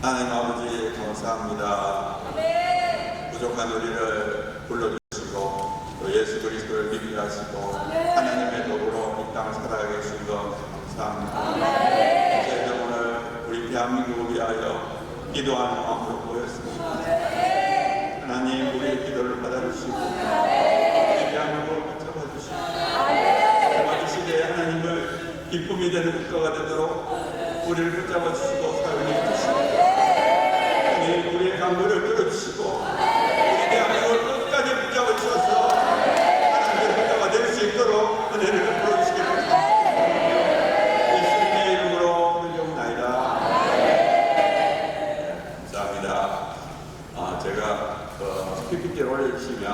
하나님 아버지 감사합니다. 부족한 우리를 불러주시고 또 예수 그리스도를 믿게 하시고 하나님의 도구로 이 땅을 살아가게 해주신 것 감사합니다. 이제 오늘 우리 대한민국을 위하여 기도하는 마음으로 모였습니다. 하나님 우리의 기도를 받아주시고 우리 대한민국을 붙잡아주시고 마지막 시대에 하나님을 기쁨이 되는 국가가 되도록 우리를 붙잡아주시고 사용해 주시고 우리의 간구를 들어주시고 우리 대한민국을 끝까지 붙잡아 주셔서 하나님의 국가가 될 수 있도록 은혜를 베풀어 주시기 바랍니다. 예수님의 이름으로 기도하옵나이다. 감사합니다. 제가 PPT를 올려주시면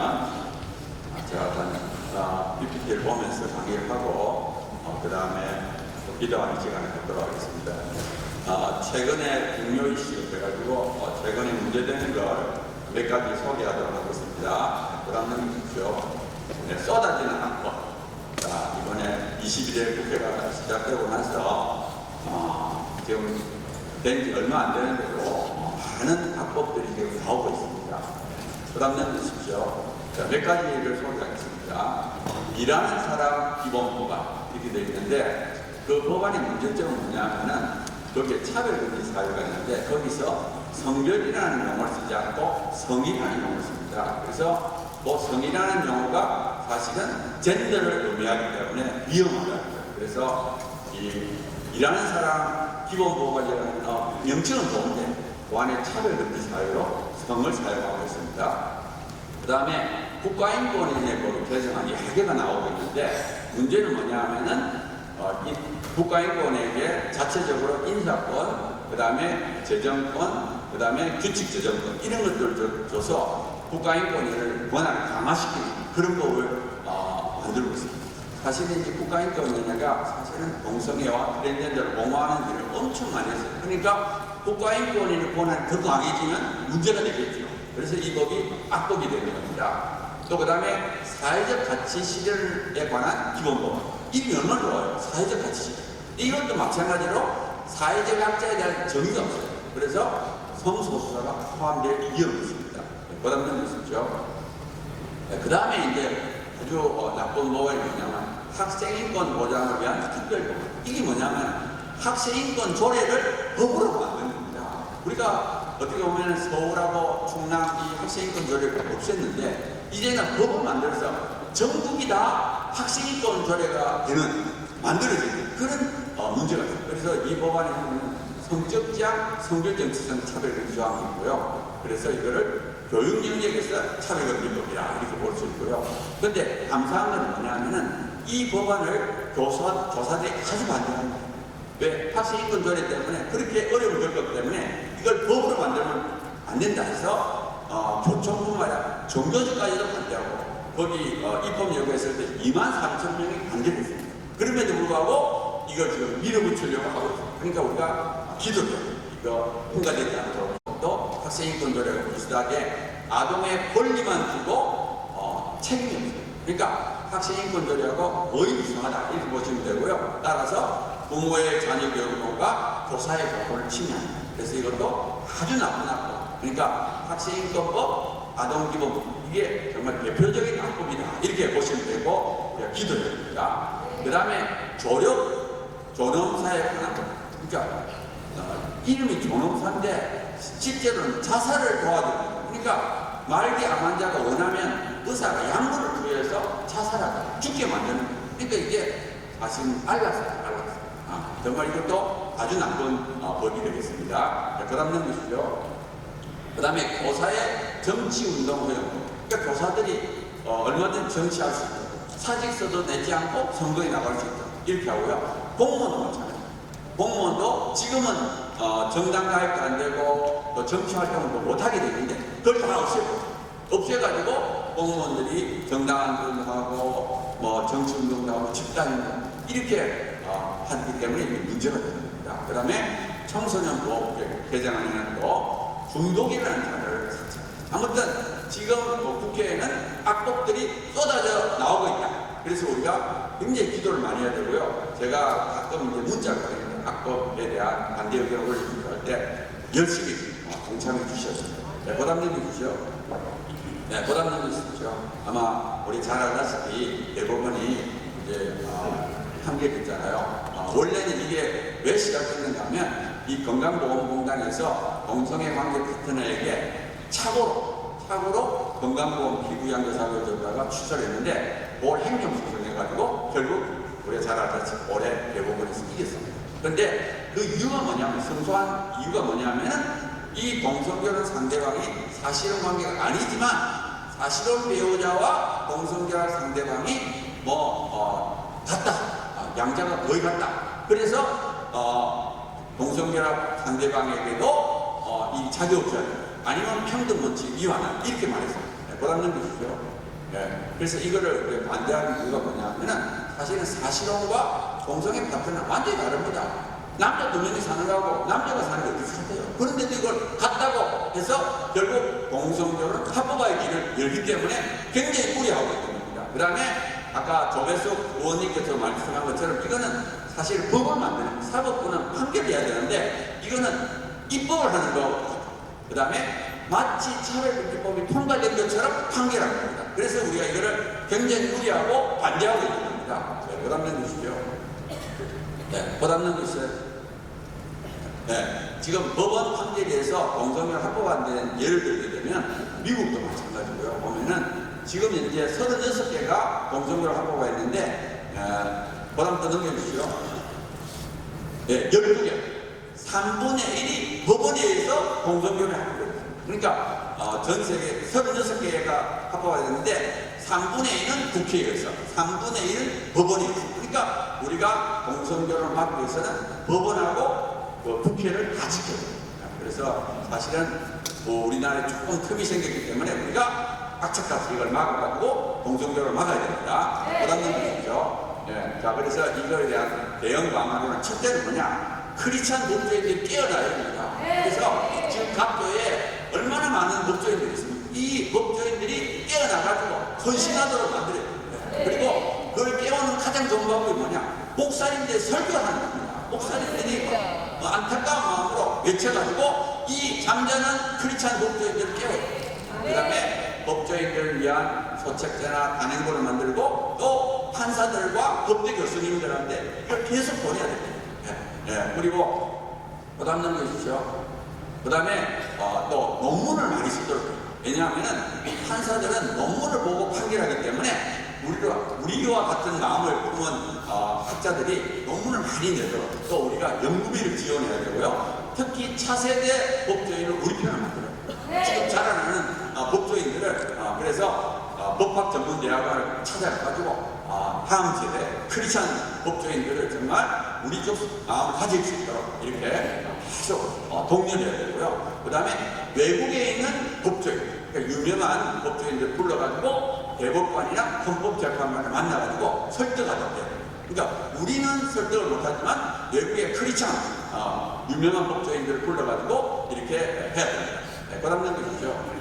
제가 PPT를 보면서 강의를 하고 그 다음에 기도하는 시간을 갖도록 하겠습니다. 최근에 중요 이슈가 돼가지고 최근에 문제되는 걸 몇 가지 소개하도록 하겠습니다. 그다음에 쏟아지는 학법. 이번에 21대 국회가 시작되고 나서 지금 된 지 얼마 안 되는데도 많은 학법들이 지금 나오고 있습니다. 그다음 넘기십시오. 몇 가지를 소개하겠습니다. 일하는 사람 기본 법안 이렇게 되어 있는데 그 법안의 문제점은 뭐냐면은 그렇게 차별금지 사유가 있는데 거기서 성별이라는 용어를 쓰지 않고 성이라는 용어를 씁니다. 그래서 뭐 성이라는 용어가 사실은 젠더를 의미하기 때문에 위험하다. 그래서 일하는 사람 기본보호관이라는 명칭은 좋은데 그 안에 차별금지 사유로 성을 사용하고 있습니다. 그 다음에 국가인권위원회 법을 개정안 여러 개가 나오고 있는데 문제는 뭐냐 하면은 국가인권에게 자체적으로 인사권, 그 다음에 재정권, 그 다음에 규칙재정권 이런 것들을 줘서 국가인권위를 권한을 강화시키는 그런 법을 만들고 있습니다. 사실은 이제 국가인권위원회가 사실은 동성애와 트랜스젠더를 옹호하는 일을 엄청 많이 했어요. 그러니까 국가인권위의 권한이 더 강해지면 문제가 되겠죠. 그래서 이 법이 악법이 되는 겁니다. 또 그 다음에 사회적 가치 실현에 관한 기본법. 이게 얼마나 좋아요. 사회적 가치 실현. 이것도 마찬가지로 사회적 약자에 대한 정의가 없어요. 그래서 성소수자가 포함될 위험이 있습니다. 그 다음에 넘으시죠. 그 다음에 이제 아주 나쁜 법안이 뭐냐면 학생인권 보장을 위한 특별법. 이게 뭐냐면 학생인권 조례를 법으로 만드는 겁니다. 우리가 어떻게 보면 서울하고 충남 이 학생인권 조례를 없앴는데 이제는 법을 만들어서 전국이 다 학생인권 조례가 만들어지는 그런 문제가 있어요. 그래서 이 법안에는 성적 지향, 성별정치성 차별금지 조항이 있고요. 그래서 이거를 교육 영역에서 차별금지법이라 이렇게 볼 수 있고요. 그런데 감사한 건 뭐냐면은 이 법안을 교사들이 아주 반대합니다. 왜? 학생인권 조례 때문에 그렇게 어려움을 겪었기 때문에 이걸 법으로 만들면 안 된다 해서 교총뿐만 아니라 종교주까지도 반대하고 거기 입법여부했을 때 23,000명이 반대를 했습니다. 그럼에도 불구하고 이걸 지금 밀어붙이려고 하고 있습니다. 그러니까 우리가 기도죠. 이거 통과되지 않도록 또 학생인권 조례가 비슷하게 아동의 권리만 주고 책임이 없어요. 그러니까 학생인권 조례하고 거의 유사하다 이렇게 보시면 되고요. 따라서 부모의 자녀 교육과 교사의 보호를 침해합니다. 그래서 이것도 아주 나쁜 악법. 그러니까 학생인권법, 아동기본법 이게 정말 대표적인 악법이다 이렇게 보시면 되고 기도입니다. 그 다음에 존엄사에 관한 것. 그러니까 이름이 존엄사인데 실제로는 자살을 도와줍니다. 그러니까 말기 암 환자가 원하면 의사가 약물을 투여해서 자살하고 죽게 만드는 거예요. 그러니까 이게 사실은 알랐어요. 정말 이것도 아주 나쁜 법이 되겠습니다. 그 다음 넘기시죠. 그 다음에 교사의 정치운동 허용. 그러니까 교사들이 얼마든지 정치할 수 있고 사직서도 내지 않고 선거에 나갈 수 있다 이렇게 하고요. 공무원도 마찬가지입니다. 공무원도 지금은 정당 가입도 안 되고 또 정치 활동도 못하게 되는데 그걸 다 없애가지고 공무원들이 정당 운동하고 뭐 정치운동도 하고 집단운동 이렇게 하기 때문에 이게 문제가 됩니다. 그 다음에 청소년법 개정안에는 또 중독이라는 단어를 삭제합니다. 아무튼 지금 국회에는 악법들이 쏟아져 나오고 있다. 그래서 우리가 굉장히 기도를 많이 해야 되고요. 제가 가끔 이제 문자를 보냅니다. 악법에 대한 반대 의견을 올려주고 할 때 열심히 동참해 주셨어요. 네, 보담님 주시죠. 네, 보담님 주시죠. 아마 우리 잘 알다시피 대법원이 이제 판결했잖아요. 원래는 이게 왜 시작됐는가 하면 이 건강보험공단에서 동성애 관계 파트너에게 착오로 건강보험 피부양자 사고를 줬다가 취소했는데 올 행정소송을 해가지고 결국 우리가 잘 알다시피 올해 대법원에서 이겼습니다. 그런데 그 이유가 뭐냐면, 성소한 이유가 뭐냐면은 이 동성결혼 상대방이 사실혼 관계가 아니지만 사실혼 배우자와 동성결혼 상대방이 같다. 양자가 거의 같다. 그래서 동성결혼 상대방에게도 이 자격증 아니면 평등 원칙 위반을 이렇게 말했습니다. 보담는 것이죠. 네. 그래서 이거를 반대하는 이유가 뭐냐면은 사실은 사실혼과 동성애 파트너는 완전히 다릅니다. 남자 2명이 사는 거하고 남자가 사는 게 비슷해요. 그런데도 이걸 같다고 해서 결국 동성결혼 합법화의 길을 열기 때문에 굉장히 우려하고 있는 겁니다. 그 다음에 아까 조배숙 의원님께서 말씀한 것처럼 이거는 사실 법을 만드는, 사법부는 판결해야 되는데 이거는 입법을 하는 거. 그 다음에 마치 차별금지법이 통과된 것처럼 판결하는 겁니다. 그래서 우리가 이거를 굉장히 우려하고 반대하고 있는 겁니다. 네, 보담는 주시죠. 네, 보담는 주세요. 네, 지금 법원 판결에서 동성애 합법화된 예를 들게 되면 미국도 마찬가지고요. 보면은 지금 현재 36개가 동성애를 합법화했는데 보담 더 넘겨주시죠. 네, 12개. 3분의 1이 법원에 의해서 동성결혼을 합법화했습니다. 그러니까 전 세계 36개가 합법화됐는데 3분의 1은 국회에 의해서, 3분의 1은 법원에 의해서. 그러니까 우리가 동성결혼을 막기 위해서는 법원하고 국회를 다 지켜야 됩니다. 그래서 사실은 우리나라에 조금 틈이 생겼기 때문에 우리가 악착같이 이걸 막아가지고 동성결혼을 막아야 됩니다. 부담는 것이죠. 네. 자, 그래서 이거에 대한 대응 방안은 첫째는 뭐냐? 크리스찬 법조인들이 깨어나야 됩니다. 그래서 지금 각 교회에 얼마나 많은 법조인들이 있습니까? 이 법조인들이 깨어나가지고 헌신하도록 만들어야 됩니다. 그리고 그걸 깨우는 가장 좋은 방법이 뭐냐? 목사님들 설교하는 겁니다. 목사님들이 안타까운 마음으로 외쳐가지고 이 잠자는 크리스찬 법조인들을 깨워요. 그 다음에 법조인들을 위한 소책제나 단행본을 만들고 또 판사들과 법대 교수님들한테 이걸 계속 보내야 됩니다. 예, 그리고 그 다음 넘겨주시죠. 그 다음에 또 논문을 많이 쓰도록 해요. 왜냐하면 판사들은 논문을 보고 판결하기 때문에 우리와 같은 마음을 품은 학자들이 논문을 많이 내도록 또 우리가 연구비를 지원해야 되고요. 특히 차세대 법조인을 우리 편을 만들어요. 지금 자라나는 법조인들을 그래서 법학 전문 대학을 찾아가지고 다음 세대 크리스찬 법조인들을 정말 우리 쪽 마음을 가질 수 있도록 이렇게 계속 독려해야 되고요. 그 다음에 외국에 있는 법조인, 그러니까 유명한 법조인들 불러가지고 대법관이나 헌법재판관을 만나가지고 설득하도록 해요. 그러니까 우리는 설득을 못하지만 외국의 크리스찬 유명한 법조인들을 불러가지고 이렇게 해야 됩니다. 네, 그 다음 넘겨주시죠.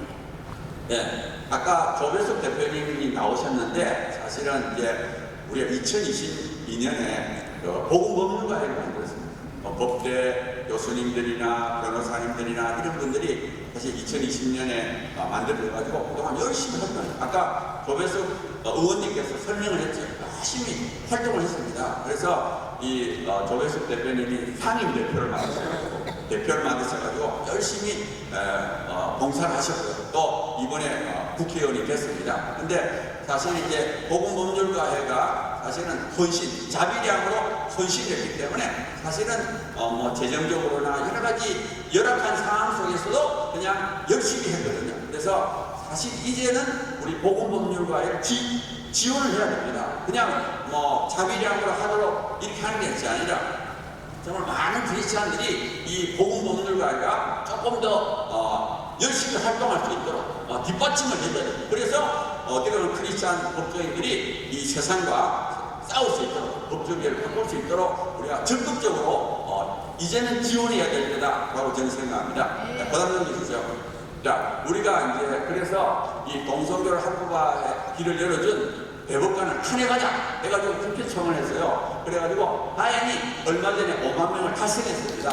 네, 아까 조배숙 대표님이 나오셨는데 사실은 이제 우리가 2022년에 보건법률과회를 만들었습니다. 법대 교수님들이나 변호사님들이나 이런 분들이 사실 2020년에 만들어가지고 그동안 열심히 활동했어요. 아까 조배숙 의원님께서 설명을 했죠. 열심히 활동을 했습니다. 그래서 이 조배숙 대표님이 상임 대표를 만드셔가지고 열심히 봉사를 하셨고요. 또 이번에 국회의원이 됐습니다. 근데 사실 이제 보건법률과회가 사실은 헌신, 자비량으로 헌신했기 때문에 사실은 재정적으로나 여러 가지 열악한 상황 속에서도 그냥 열심히 했거든요. 그래서 사실 이제는 우리 보건법률과회를 지원을 해야 됩니다. 그냥 자비량으로 하도록 이렇게 하는 게 아니라 정말 많은 크리스찬들이 이 보건법률과회가 조금 더 열심히 활동할 수 있도록 뒷받침을 해줘야 됩니다. 그래서 어떻게 보면 크리스찬 법조인들이 이 세상과 싸울 수 있도록 법조계를 바꿀 수 있도록 우리가 적극적으로 이제는 지원해야 될 거다라고 저는 생각합니다. 그 다음 넘겨주세요. 자, 우리가 이제 그래서 이 동성결혼 합법화의 길을 열어준 대법관을 탄핵하자 해가지고 국회 청원을 했어요. 그래가지고 다행히 얼마 전에 5만 명을 달성했습니다.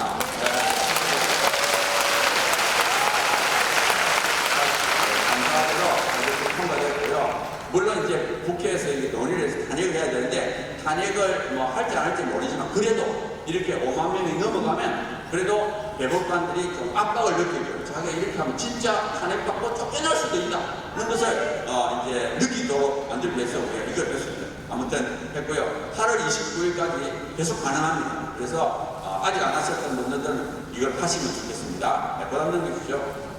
물론 이제 국회에서 이게 논의를 해서 탄핵을 해야 되는데 탄핵을 뭐 할지 안 할지 모르지만 그래도 이렇게 5만 명이 넘어가면 그래도 대법관들이 좀 압박을 느끼고 자기가 이렇게 하면 진짜 탄핵받고 쫓겨날 수도 있다 이런 것을 이제 느끼도록 만들기 위해서 우리가 이걸 했습니다. 아무튼 했고요. 8월 29일까지 계속 가능합니다. 그래서 아직 안 하셨던 분들은 이걸 하시면 좋겠습니다. 네, 그다음 넘겨주시죠.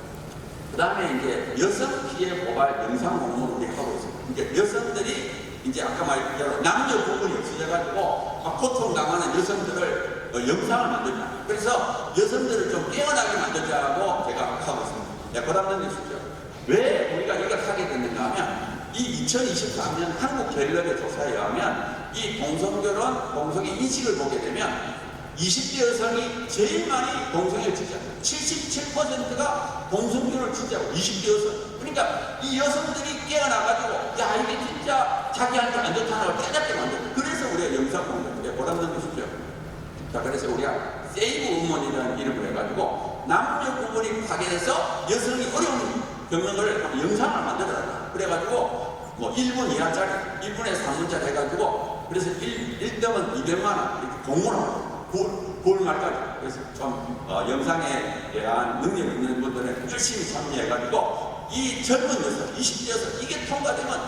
그 다음에 이제 여성 피해 고발 영상 공모를 우리 하고 있습니다. 이제 여성들이 이제 아까 말했던 대로 남녀 구분이 없어져가지고 고통당하는 여성들을 영상을 만들자. 그래서 여성들을 좀 깨어나게 만들자고 제가 하고 있습니다. 네, 그 다음 넘겨주시죠. 왜 우리가 이걸 하게 됐는가 하면 이 2023년 한국갤럽의 조사에 의하면 이 동성결혼, 동성애 인식을 보게 되면 20대 여성이 제일 많이 동성애를 지지합니다. 77%가 동성결혼을 지지하고 20대 여성. 그러니까 이 여성들이 깨어나가지고 야 이게 진짜 자기한테 안 좋다는 걸 깨닫게 만들고 그래서 우리가 영상 공부에 보람 넘기시죠. 자 그래서 우리가 세이브 우먼이라는 이름을 해가지고 남녀 구분이 파괴해서 여성이 어려운 경력을 영상을 만들어라. 그래가지고 뭐 1분 이하짜리 1분에 3분짜리 해가지고 그래서 1등은 200만 원 이렇게 공모를 합니다. 9월 말까지. 그래서 좀 영상에 대한 능력 있는 분들은 열심히 참여해가지고 이 젊은 여성, 20대 여성 이게 통과되면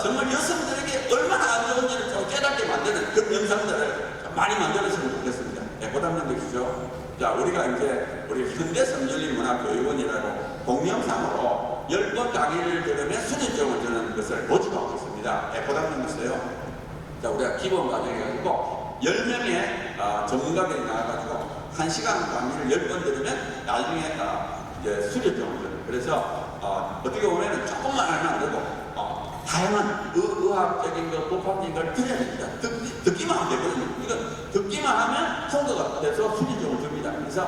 정말 여성들에게 얼마나 안 좋은지를 좀 깨닫게 만드는 그런 영상들을 많이 만들었으면 좋겠습니다. 네, 보답 넘겨주시죠. 자, 우리가 이제 우리 현대성전리문화교육원이라고 동영상으로 10번 강의를 들으면 수료증을 주는 것을 모집하고 있습니다. 네, 보답 넘겨주세요. 자, 우리가 기본 과정해가지고 10명의 전문가들이 나와가지고 1시간 강의를 10번 들으면 나중에 이제 수료증을 줘요. 그래서 어떻게 보면 조금만 알면 안 되고 다양한 의학적인 것, 법학적인 걸 들어야 됩니다. 듣기만 하면 되거든요. 이건 듣기만 하면 통과가 돼서 수료증을 줍니다. 그래서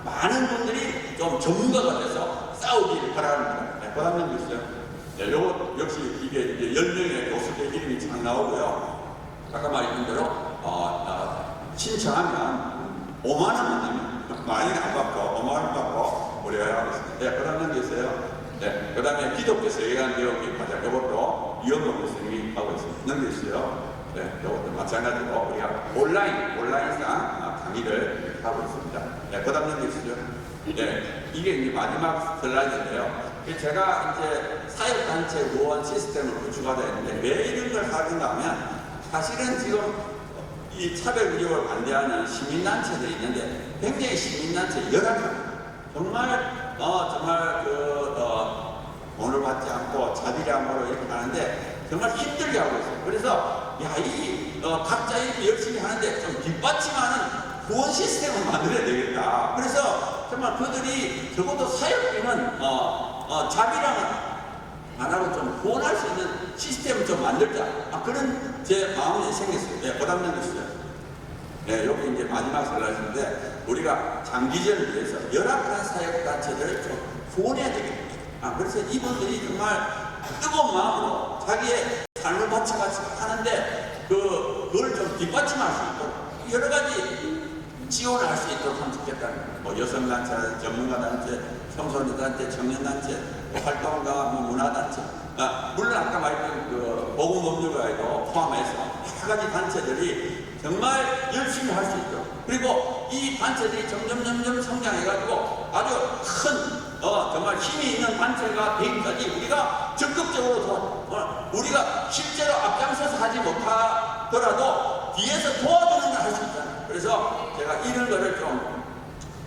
많은 분들이 좀 전문가가 돼서 싸우기를 바랍니다. 네, 그 다음 넘겨주세요. 네, 요거 역시 이게 이제 10명의 교수들 이름이 잘 나오고요. 아까 말했던 대로 신청하면 5만 원만 내면 많이는 안 받고 5만 원 받고 우리가 하고 있습니다. 네, 그 다음 넘겨주세요. 네, 그 다음에 기독교 세계관 배우기 과정 이것도 이현복 교수님이 하고 있습니다. 넘겨주세요. 네, 이것도 마찬가지로 우리가 온라인상 강의를 하고 있습니다. 네, 그 다음 넘겨주시죠. 네, 이게 이제 마지막 슬라이드인데요. 제가 이제 사역단체 후원 시스템을 구축하자 했는데 왜 이런 걸 하는가 하면 사실은 지금 이 차별교육을 반대하는 시민단체들이 있는데 굉장히 시민단체 열악합니다. 정말 돈을 받지 않고 자비량으로 이렇게 하는데 정말 힘들게 하고 있어요. 그래서 각자 이렇게 열심히 하는데 좀 뒷받침하는 후원 시스템을 만들어야 되겠다. 그래서 정말 그들이 적어도 사역비는 자비량을 안 하고 좀 후원할 수 있는 시스템을 좀 만들자. 그런 제 마음이 생겼어요. 네, 보답 넘겨주세요. 네, 여기 이제 마지막 슬라이드인데 우리가 장기전을 위해서 열악한 사역단체들을 좀 후원해야 되겠다. 그래서 이분들이 정말 뜨거운 마음으로 자기의 삶을 바쳐가지고 하는데 그걸 좀 뒷받침할 수 있도록 여러 가지 지원을 할 수 있도록 하면 좋겠다는 거예요. 뭐 여성단체, 전문가단체, 청소년단체, 청년단체, 활동가, 문화단체. 물론 아까 말했던 그 보건법률가에도 포함해서 여러 가지 단체들이 정말 열심히 할 수 있도록. 그리고 이 단체들이 점점 성장해가지고 아주 큰 정말 힘이 있는 단체가 되기까지 우리가 적극적으로 우리가 실제로 앞장서서 하지 못하더라도 뒤에서 도와주는 걸 할 수 있잖아요. 그래서 제가 이런 거를 좀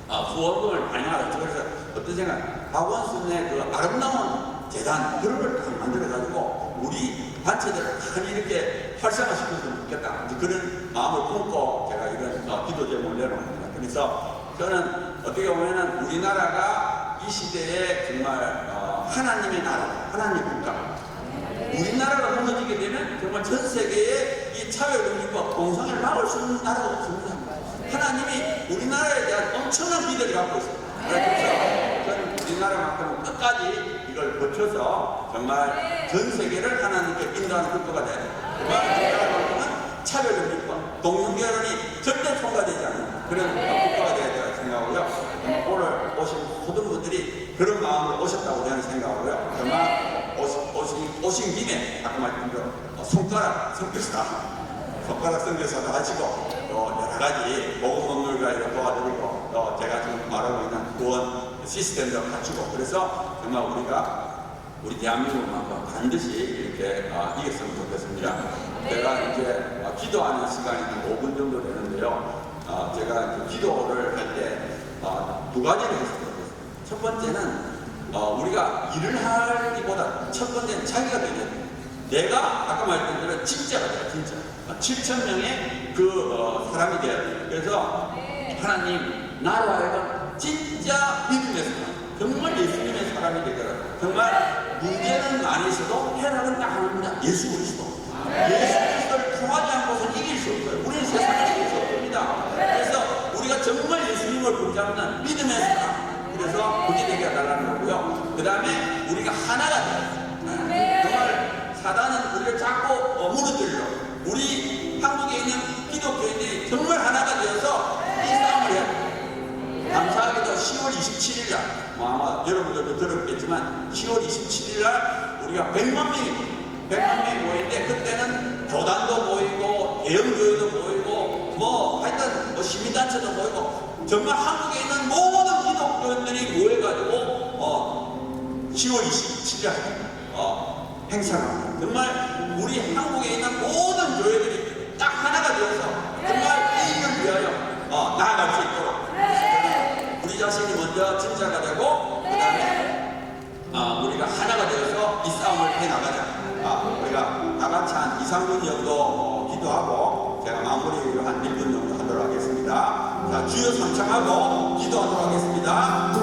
후원금을 많이 받았죠. 그래서 어떤 생각? 박원순의 그 아름다운 재단 그런 걸 다 만들어가지고 우리 단체들을 많이 이렇게 활성화시켰으면 좋겠다. 그런 마음을 품고 제가 이런 기도 제목을 내놓습니다. 그래서 저는 어떻게 보면은 우리나라가 이 시대에 정말 하나님의 나라, 하나님의 국가. 우리나라가 무너지게 되면 정말 전 세계에 이 차별금지법 동성애를 막을 수 있는 나라가 없습니다. 하나님이 우리나라에 대한 엄청난 기대를 갖고 있습니다. 그래서 저는 우리나라만큼은 끝까지 이걸 거쳐서 정말 전 세계를 하나님께 인도하는 국가가 돼야 됩니다. 우리나라만큼은 차별금지법, 동성결혼이 절대 통과되지 않는 그런 국가가 돼야 된다고 생각하고요. 오늘 오신 모든 분들이 그런 마음으로 오셨다고 저는 생각하고요. 정말 오신 김에 아까 말씀드린 손가락 선교사도 하시고 또 여러 가지 복음 업무를 도와드리고 또 제가 지금 말하고 있는 구원 시스템도 갖추고 그래서 정말 우리가 우리 대한민국만큼 반드시 이렇게 이겼으면 좋겠습니다. 제가 이제 기도하는 시간이 한 5분 정도 되는데요. 제가 이제 기도를 할 때 두 가지를 했습니다. 첫 번째는 우리가 일을 하기보다 첫 번째는 자기가 되는 내가 아까 말씀드린 진짜가 돼요. 진짜 7,000명의 그 사람이 돼야 돼요. 그래서 하나님 나로 하여금 진짜 믿음의 사람 정말 예수님의 사람이 되더라. 정말 문제는 많이 있어도 해답은 딱 하나입니다. 예수 그리스도. 예수 그리스도를 통하지 않고서는 이길 수 없어요. 우리는 세상을 이길 수 없습니다. 그래서 우리가 정말 예수님을 붙잡는 믿음의 사람. 그래서 그게 되게 해달라는 거고요. 그 다음에 우리가 하나가 돼요. 정말 사단은 우리를 자꾸 무너뜨려. 우리 한국에 있는 기독교인들이 정말 하나가 되어서 이 싸움을 해야 돼요. 감사하게도 10월 27일 날, 아마 여러분들도 들었겠지만 10월 27일 날 우리가 100만 명이 모이는데 그때는 교단도 모이고 대형교회도 모이고 하여튼 시민단체도 모이고 정말 한국에 있는 모든 기독교인들이 모여가지고 10월 27일 행사를 합니다. 정말 우리 한국에 있는 모든 교회들이 딱 하나가 되어서 정말 이 일을 위하여 나아갈 수 있도록 우리 자신이 먼저 진짜가 되고 그 다음에 우리가 하나가 되어서 이 싸움을 해나가자. 우리가 다 같이 한 2, 3분 정도 기도하고 제가 마무리를 한 1분 정도 하도록 하겠습니다. 자, 주여 삼창하고 기도하도록 하겠습니다.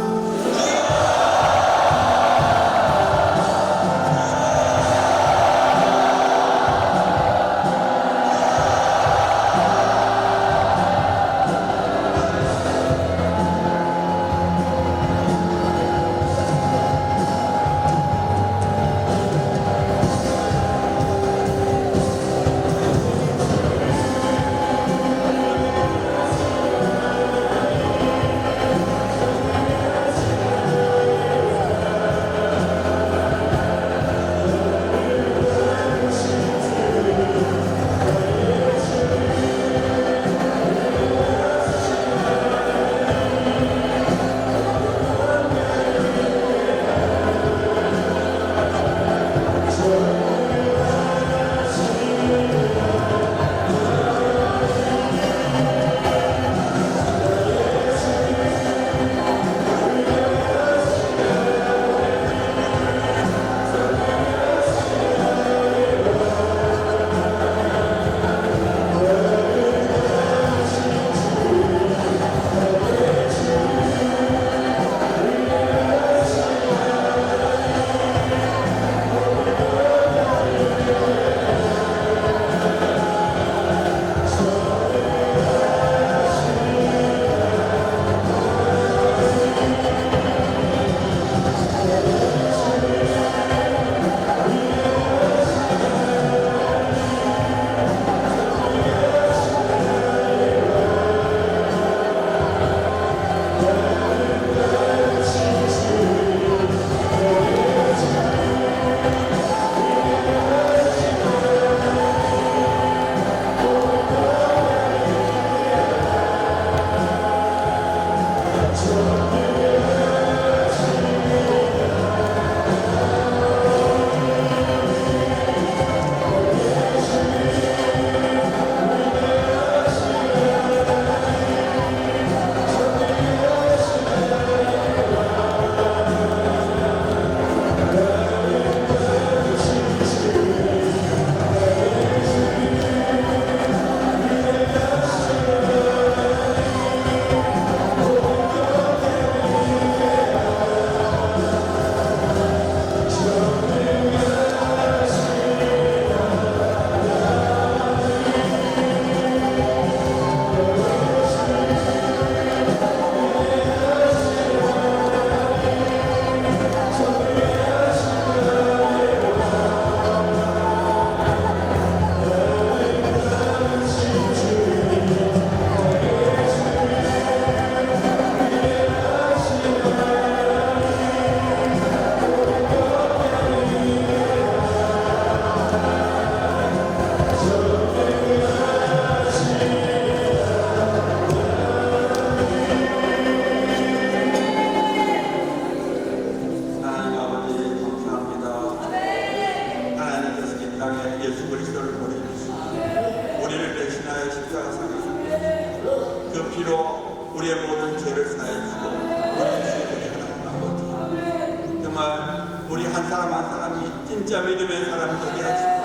피로 우리의 모든 죄를 사해주고 우리의 죄를 하나님 아버지 정말 우리 한 사람 한 사람이 진짜 믿음의 사람이 되게 하시고